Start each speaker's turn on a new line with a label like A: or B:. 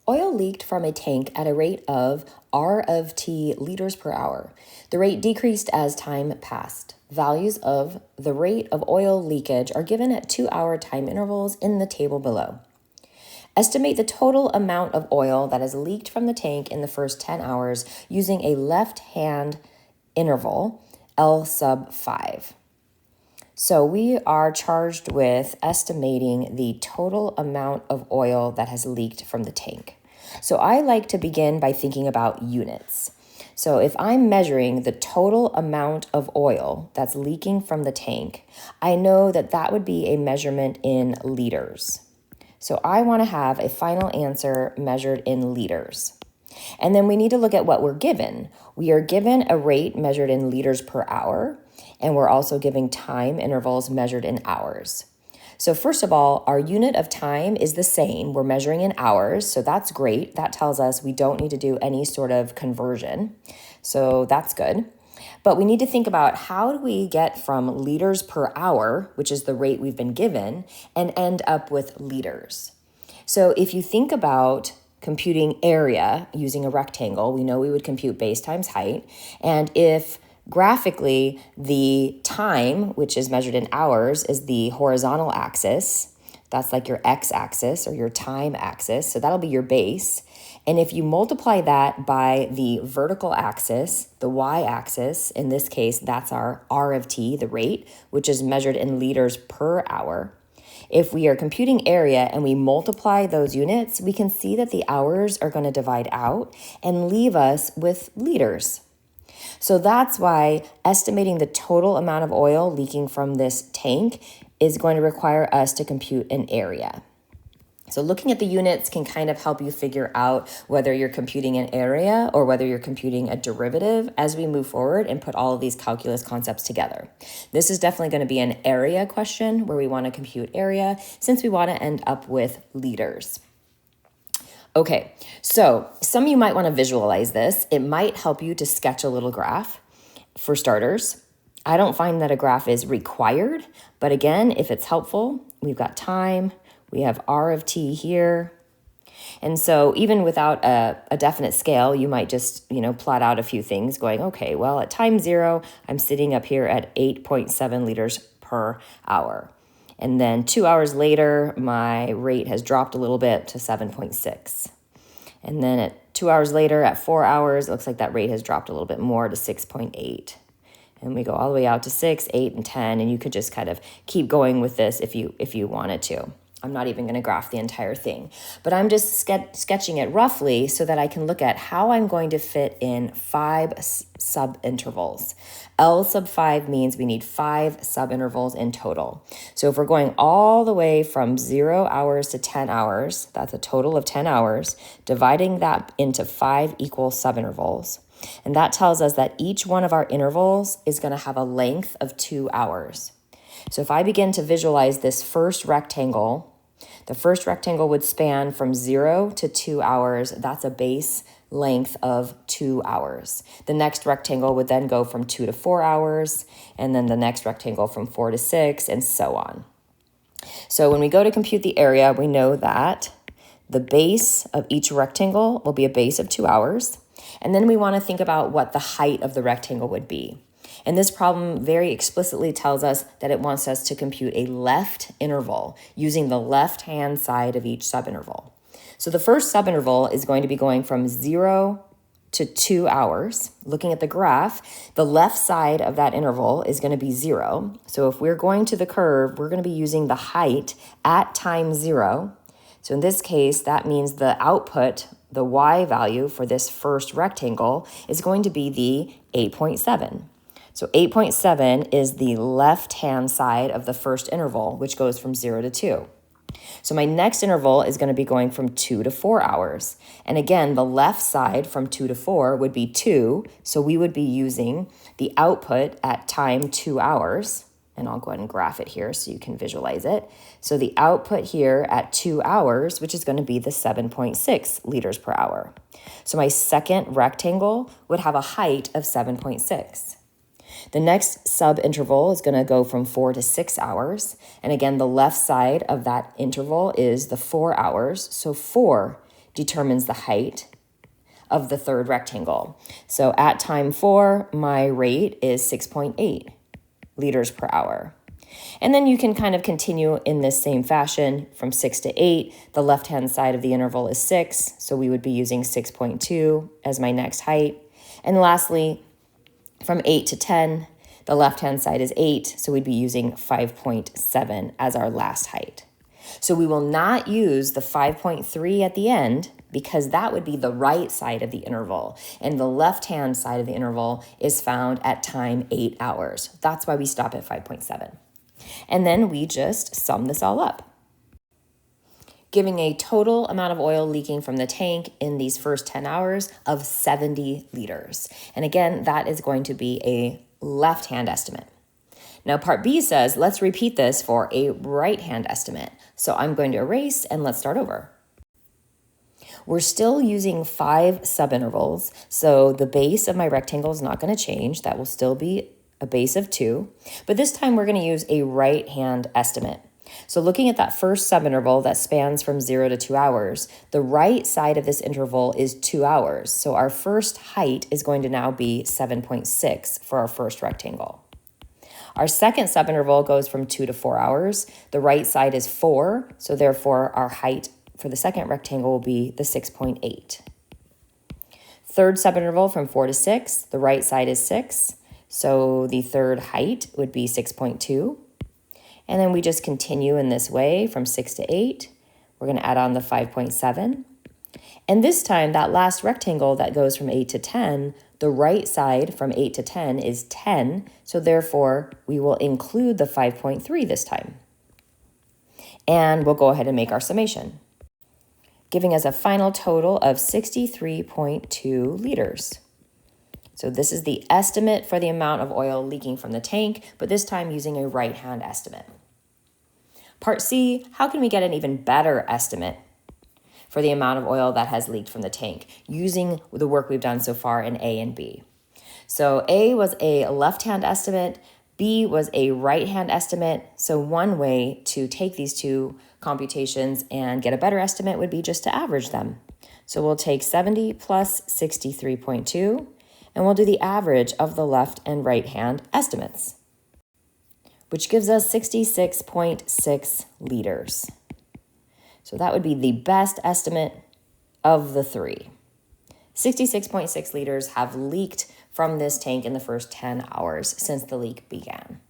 A: Oil leaked from a tank at a rate of R of T liters per hour. The rate decreased as time passed. Values of the rate of oil leakage are given at 2-hour time intervals in the table below. Estimate the total amount of oil that has leaked from the tank in the first 10 hours using a left-hand interval, L sub 5. So we are charged with estimating the total amount of oil that has leaked from the tank. So I like to begin by thinking about units. So if I'm measuring the total amount of oil that's leaking from the tank, I know that that would be a measurement in liters. So I want to have a final answer measured in liters. And then we need to look at what we're given. We are given a rate measured in liters per hour, and we're also giving time intervals measured in hours. So first of all, our unit of time is the same. We're measuring in hours, so that's great. That tells us we don't need to do any sort of conversion. So that's good. But we need to think about how do we get from liters per hour, which is the rate we've been given, and end up with liters. So if you think about computing area using a rectangle, we know we would compute base times height. And if graphically the time, which is measured in hours, is the horizontal axis, that's like your x-axis or your time axis, so that'll be your base. And if you multiply that by the vertical axis, the y-axis, in this case, that's our R of t, the rate, which is measured in liters per hour. If we are computing area and we multiply those units, we can see that the hours are going to divide out and leave us with liters. So that's why estimating the total amount of oil leaking from this tank is going to require us to compute an area. So looking at the units can kind of help you figure out whether you're computing an area or whether you're computing a derivative as we move forward and put all of these calculus concepts together. This is definitely going to be an area question where we want to compute area since we want to end up with liters. Okay, so some of you might want to visualize this. It might help you to sketch a little graph for starters. I don't find that a graph is required, but again, if it's helpful, we've got time, we have R of t here. And so even without a definite scale, you might just, plot out a few things going, okay, well, at time 0, I'm sitting up here at 8.7 liters per hour. And then 2 hours later, my rate has dropped a little bit to 7.6. And then at 2 hours later, at 4 hours, it looks like that rate has dropped a little bit more to 6.8. And we go all the way out to 6, 8, and 10, and you could just kind of keep going with this if you wanted to. I'm not even going to graph the entire thing, but I'm just sketching it roughly so that I can look at how I'm going to fit in 5 sub-intervals. L sub 5 means we need 5 sub-intervals in total. So if we're going all the way from 0 hours to 10 hours, that's a total of 10 hours, dividing that into 5 equal sub-intervals. And that tells us that each one of our intervals is going to have a length of 2 hours. So if I begin to visualize this first rectangle, the first rectangle would span from 0 to 2 hours. That's a base length of 2 hours. The next rectangle would then go from 2 to 4 hours, and then the next rectangle from 4 to 6, and so on. So when we go to compute the area, we know that the base of each rectangle will be a base of 2 hours, and then we want to think about what the height of the rectangle would be. And this problem very explicitly tells us that it wants us to compute a left interval using the left-hand side of each subinterval. So the first subinterval is going to be going from 0 to 2 hours. Looking at the graph, the left side of that interval is going to be 0. So if we're going to the curve, we're going to be using the height at time 0. So in this case, that means the output, the y value for this first rectangle, is going to be the 8.7. So 8.7 is the left-hand side of the first interval, which goes from 0 to 2. So my next interval is going to be going from 2 to 4 hours. And again, the left side from 2 to 4 would be 2. So we would be using the output at time 2 hours. And I'll go ahead and graph it here so you can visualize it. So the output here at 2 hours, which is going to be the 7.6 liters per hour. So my second rectangle would have a height of 7.6. The next sub-interval is going to go from 4 to 6 hours. And again, the left side of that interval is the 4 hours. So 4 determines the height of the third rectangle. So at time 4, my rate is 6.8 liters per hour. And then you can kind of continue in this same fashion from 6 to 8. The left-hand side of the interval is 6, so we would be using 6.2 as my next height. And lastly, from 8 to 10, the left-hand side is 8, so we'd be using 5.7 as our last height. So we will not use the 5.3 at the end because that would be the right side of the interval. And the left-hand side of the interval is found at time 8 hours. That's why we stop at 5.7. And then we just sum this all up, giving a total amount of oil leaking from the tank in these first 10 hours of 70 liters. And again, that is going to be a left-hand estimate. Now, part B says, let's repeat this for a right-hand estimate. So I'm going to erase and let's start over. We're still using 5 subintervals. So the base of my rectangle is not going to change. That will still be a base of 2. But this time we're going to use a right-hand estimate. So looking at that first subinterval that spans from 0 to 2 hours, the right side of this interval is 2 hours. So our first height is going to now be 7.6 for our first rectangle. Our second subinterval goes from 2 to 4 hours. The right side is 4, so therefore our height for the second rectangle will be the 6.8. Third subinterval from 4 to 6, the right side is 6, so the third height would be 6.2. And then we just continue in this way from 6 to 8. We're going to add on the 5.7. And this time, that last rectangle that goes from 8 to 10, the right side from 8 to 10 is 10, so therefore we will include the 5.3 this time. And we'll go ahead and make our summation, giving us a final total of 63.2 liters. So this is the estimate for the amount of oil leaking from the tank, but this time using a right-hand estimate. Part C, how can we get an even better estimate for the amount of oil that has leaked from the tank using the work we've done so far in A and B? So A was a left-hand estimate, B was a right-hand estimate. So one way to take these two computations and get a better estimate would be just to average them. So we'll take 70 plus 63.2, and we'll do the average of the left and right-hand estimates, which gives us 66.6 liters. So that would be the best estimate of the 3. 66.6 liters have leaked from this tank in the first 10 hours since the leak began.